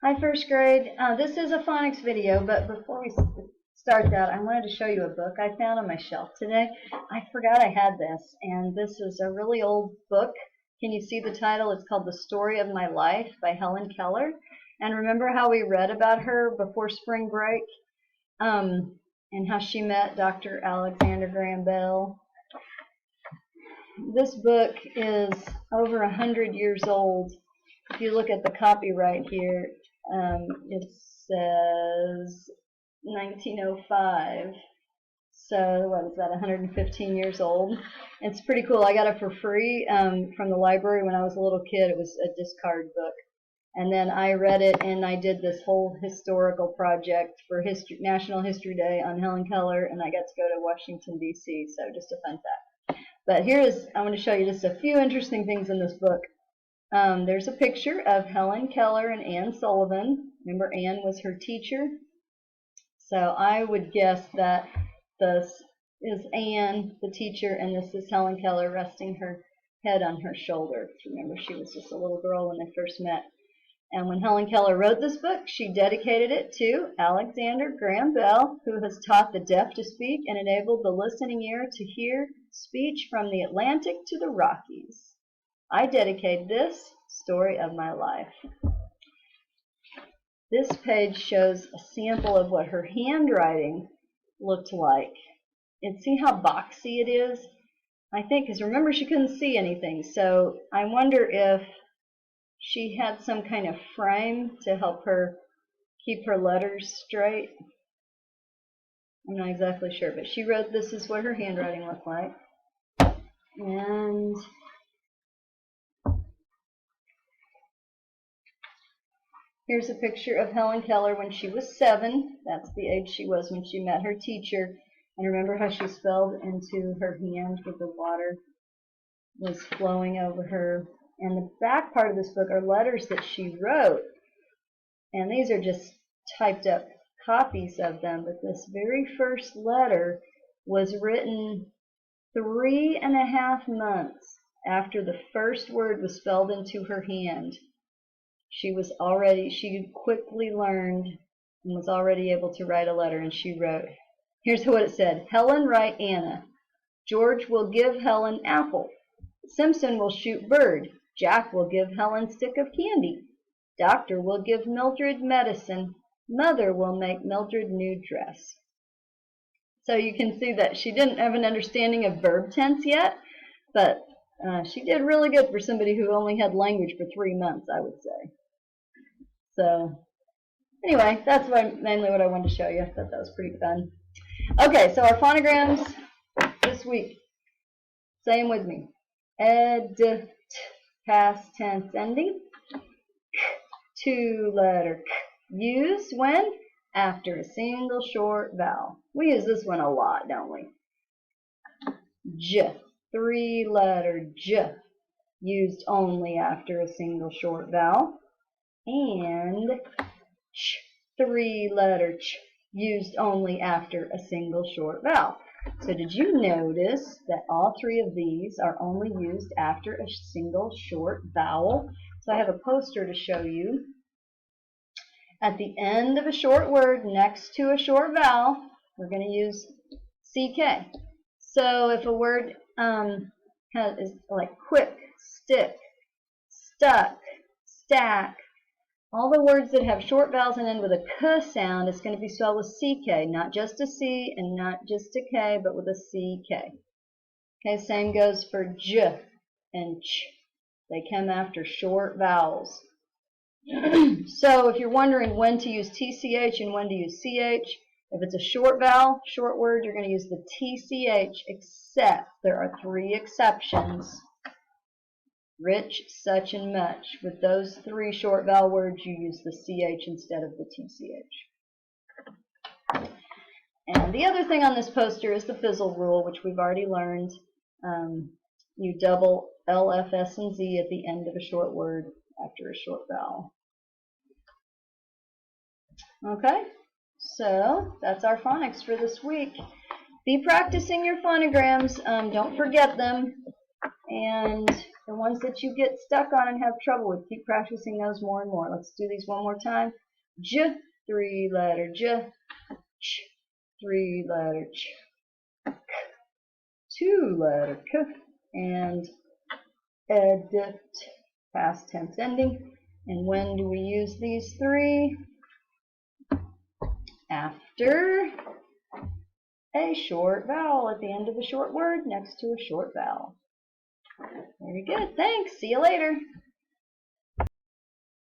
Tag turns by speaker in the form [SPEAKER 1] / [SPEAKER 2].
[SPEAKER 1] Hi, first grade. This is a phonics video, but before we start that, I wanted to show you a book I found on my shelf today. I forgot I had this, and this is a really old book. Can you see the title? It's called The Story of My Life by Helen Keller. And remember how we read about her before spring break? And how she met Dr. Alexander Graham Bell. This book is over 100 years old. If you look at the copyright here, it says 1905. So what is that, 115 years old? It's pretty cool. I got it for free from the library when I was a little kid. It was a discard book. And then I read it, and I did this whole historical project for National History Day on Helen Keller, and I got to go to Washington, D.C., so just a fun fact. But I want to show you just a few interesting things in this book. There's a picture of Helen Keller and Anne Sullivan. Remember, Anne was her teacher. So I would guess that this is Anne, the teacher, and this is Helen Keller resting her head on her shoulder. Remember, she was just a little girl when they first met. And when Helen Keller wrote this book, she dedicated it to Alexander Graham Bell, who has taught the deaf to speak and enabled the listening ear to hear speech from the Atlantic to the Rockies. I dedicate this story of my life. This page shows a sample of what her handwriting looked like. And see how boxy it is? I think, because remember, she couldn't see anything, so I wonder if she had some kind of frame to help her keep her letters straight. I'm not exactly sure, but she wrote, this is what her handwriting looked like. And here's a picture of Helen Keller when she was 7. That's the age she was when she met her teacher. And remember how she spelled into her hand with the water was flowing over her. And the back part of this book are letters that she wrote. And these are just typed up copies of them. But this very first letter was written 3.5 months after the first word was spelled into her hand. She quickly learned and was already able to write a letter, and she wrote, here's what it said: Helen write Anna. George will give Helen apple. Simpson will shoot bird. Jack will give Helen stick of candy. Doctor will give Mildred medicine. Mother will make Mildred new dress. So you can see that she didn't have an understanding of verb tense yet, but she did really good for somebody who only had language for 3 months, I would say. So anyway, that's mainly what I wanted to show you. I thought that was pretty fun. Okay, so our phonograms this week. Say them with me. Ed, past tense ending. 2-letter k. Used when? After a single short vowel. We use this one a lot, don't we? J. 3-letter J. Used only after a single short vowel. And ch. 3-letter ch. Used only after a single short vowel. So did you notice that all 3 of these are only used after a single short vowel? So I have a poster to show you. At the end of a short word next to a short vowel, we're going to use CK. So if a word is like quick, stick, stuck, stack, all the words that have short vowels and end with a K sound, it's going to be spelled with CK, not just a C and not just a K, but with a CK. Okay, same goes for J and Ch. They come after short vowels. So if you're wondering when to use TCH and when to use CH, if it's a short vowel, short word, you're going to use the TCH, except there are 3 exceptions. Rich, such, and much. With those 3 short vowel words, you use the CH instead of the TCH. And the other thing on this poster is the fizzle rule, which we've already learned. You double L, F, S, and Z at the end of a short word after a short vowel. Okay, so that's our phonics for this week. Be practicing your phonograms. Don't forget them. And The ones that you get stuck on and have trouble with, keep practicing those more and more. Let's do these one more time. J, 3-letter J, ch, 3-letter ch, 2-letter k, and edit, past tense ending. And when do we use these three? After a short vowel at the end of a short word next to a short vowel. Very good. Thanks. See you later.